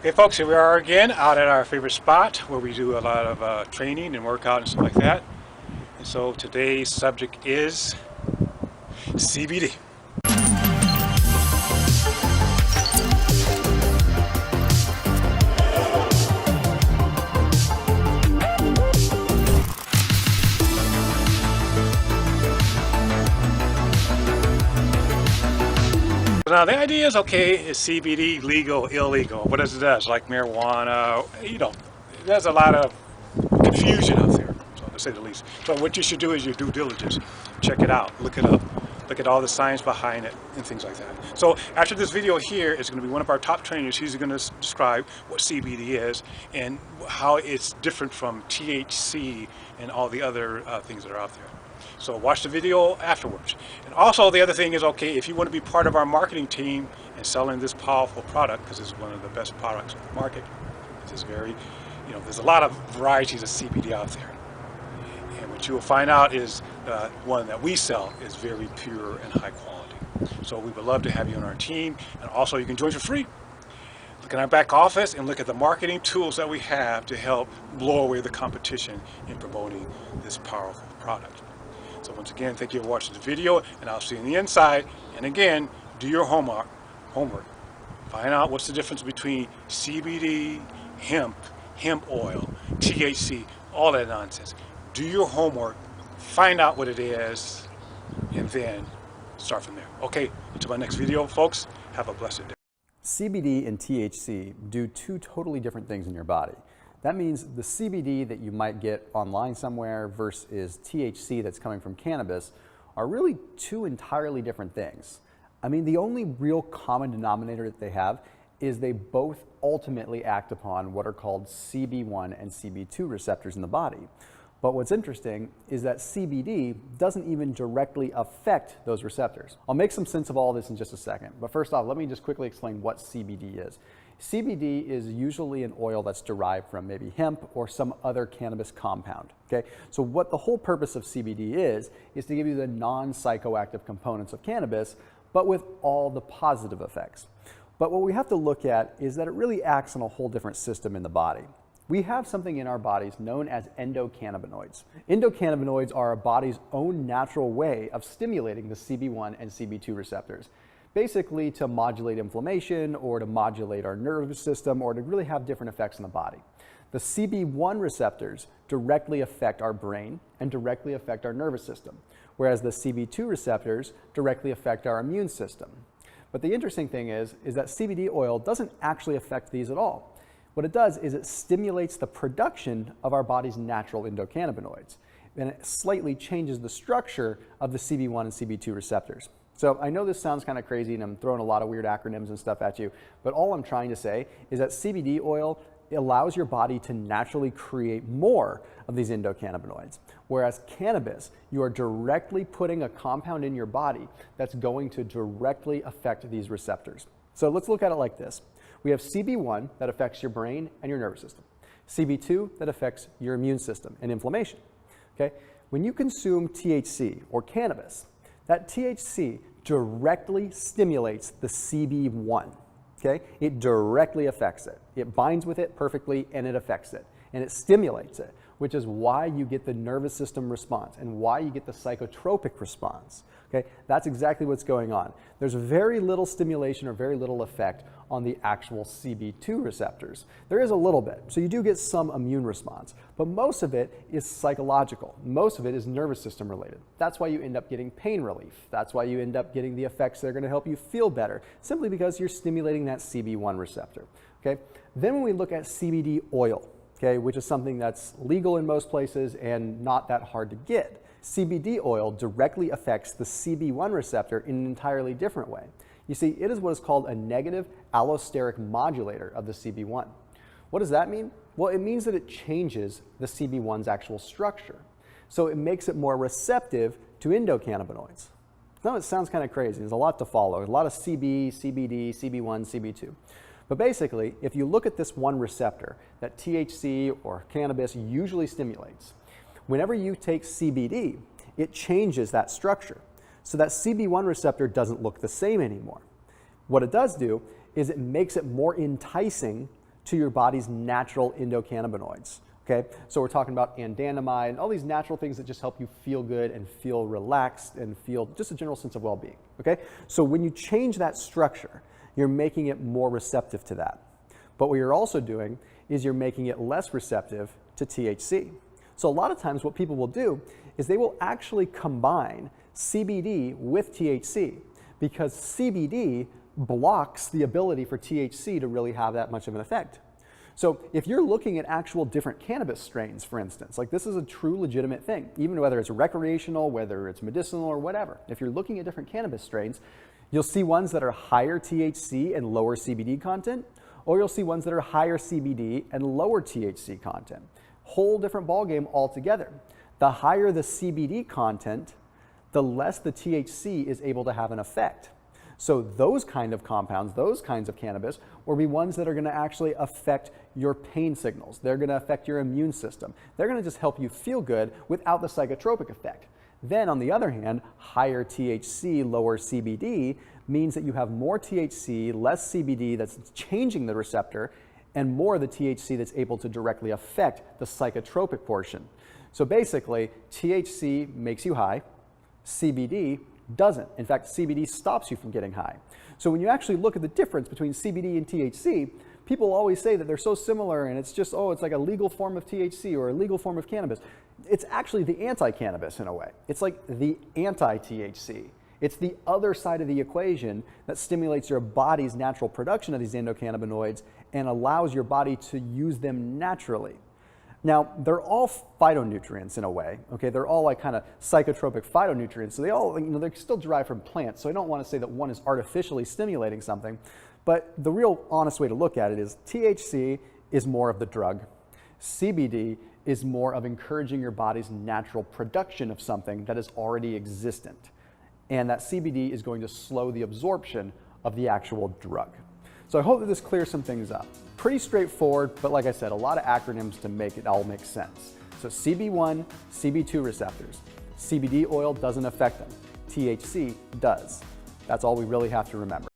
Okay folks, here we are again out at our favorite spot where we do a lot of training and workout and stuff like that. And so today's subject is CBD. Now the idea is, okay, is CBD legal, illegal? What does it do? Like marijuana, there's a lot of confusion out there, so to say the least. So what you should do is your due diligence. Check it out, look it up, look at all the science behind it and things like that. So after this video here is going to be one of our top trainers. He's going to describe what CBD is and how it's different from THC and all the other things that are out there. So watch the video afterwards. And also the other thing is, okay, if you want to be part of our marketing team and selling this powerful product, because it's one of the best products on the market, it's very, there's a lot of varieties of CBD out there. And what you will find out is the one that we sell is very pure and high quality. So we would love to have you on our team. And also you can join for free. Look at our back office and look at the marketing tools that we have to help blow away the competition in promoting this powerful product. So once again, thank you for watching the video, and I'll see you on the inside. And again, do your homework. Find out what's the difference between CBD, hemp oil, THC, all that nonsense. Do your homework, find out what it is, and then start from there. Okay, until my next video, folks, have a blessed day. CBD and THC do two totally different things in your body. That means the CBD that you might get online somewhere versus THC that's coming from cannabis are really two entirely different things. I mean, the only real common denominator that they have is they both ultimately act upon what are called CB1 and CB2 receptors in the body. But what's interesting is that CBD doesn't even directly affect those receptors. I'll make some sense of all this in just a second, but first off, let me just quickly explain what CBD is. CBD is usually an oil that's derived from maybe hemp or some other cannabis compound, okay? So what the whole purpose of CBD is to give you the non-psychoactive components of cannabis, but with all the positive effects. But what we have to look at is that it really acts on a whole different system in the body. We have something in our bodies known as endocannabinoids. Endocannabinoids are our body's own natural way of stimulating the CB1 and CB2 receptors, basically to modulate inflammation or to modulate our nervous system or to really have different effects on the body. The CB1 receptors directly affect our brain and directly affect our nervous system, whereas the CB2 receptors directly affect our immune system. But the interesting thing is that CBD oil doesn't actually affect these at all. What it does is it stimulates the production of our body's natural endocannabinoids, and it slightly changes the structure of the CB1 and CB2 receptors. So I know this sounds kind of crazy and I'm throwing a lot of weird acronyms and stuff at you, but all I'm trying to say is that CBD oil allows your body to naturally create more of these endocannabinoids, whereas cannabis, you are directly putting a compound in your body that's going to directly affect these receptors. So let's look at it like this. We have CB1 that affects your brain and your nervous system, CB2 that affects your immune system and inflammation. Okay? When you consume THC or cannabis, that THC directly stimulates the CB1, okay? It directly affects it. It binds with it perfectly and it affects it. And it stimulates it, which is why you get the nervous system response and why you get the psychotropic response, okay? That's exactly what's going on. There's very little stimulation or very little effect on the actual CB2 receptors. There is a little bit, so you do get some immune response, but most of it is psychological. Most of it is nervous system related. That's why you end up getting pain relief. That's why you end up getting the effects that are gonna help you feel better, simply because you're stimulating that CB1 receptor, okay? Then when we look at CBD oil, okay, which is something that's legal in most places and not that hard to get, CBD oil directly affects the CB1 receptor in an entirely different way. You see, it is what is called a negative allosteric modulator of the CB1. What does that mean? Well, it means that it changes the CB1's actual structure. So it makes it more receptive to endocannabinoids. Now it sounds kind of crazy. There's a lot to follow. A lot of CB, CBD, CB1, CB2. But basically, if you look at this one receptor that THC or cannabis usually stimulates, whenever you take CBD, it changes that structure. So that CB1 receptor doesn't look the same anymore. What it does do is it makes it more enticing to your body's natural endocannabinoids. Okay, so we're talking about anandamide and all these natural things that just help you feel good and feel relaxed and feel just a general sense of well-being. Okay, so when you change that structure, you're making it more receptive to that. But what you're also doing is you're making it less receptive to THC. So a lot of times what people will do is they will actually combine CBD with THC because CBD blocks the ability for THC to really have that much of an effect. So if you're looking at actual different cannabis strains, for instance, like this is a true legitimate thing, even whether it's recreational, whether it's medicinal or whatever. If you're looking at different cannabis strains, you'll see ones that are higher THC and lower CBD content, or you'll see ones that are higher CBD and lower THC content. Whole different ballgame altogether. The higher the CBD content, the less the THC is able to have an effect. So those kind of compounds, those kinds of cannabis, will be ones that are going to actually affect your pain signals. They're going to affect your immune system. They're going to just help you feel good without the psychotropic effect. Then on the other hand, higher THC, lower CBD means that you have more THC, less CBD that's changing the receptor, and more of the THC that's able to directly affect the psychotropic portion. So basically, THC makes you high, CBD doesn't. In fact, CBD stops you from getting high. So when you actually look at the difference between CBD and THC, people always say that they're so similar and it's just, oh, it's like a legal form of THC or a legal form of cannabis. It's actually the anti-cannabis in a way. It's like the anti-THC. It's the other side of the equation that stimulates your body's natural production of these endocannabinoids and allows your body to use them naturally. Now, they're all phytonutrients in a way, okay? They're all like kind of psychotropic phytonutrients. So they all, they're still derived from plants. So I don't want to say that one is artificially stimulating something, but the real honest way to look at it is THC is more of the drug. CBD is more of encouraging your body's natural production of something that is already existent. And that CBD is going to slow the absorption of the actual drug. So I hope that this clears some things up. Pretty straightforward, but like I said, a lot of acronyms to make it all make sense. So CB1, CB2 receptors. CBD oil doesn't affect them. THC does. That's all we really have to remember.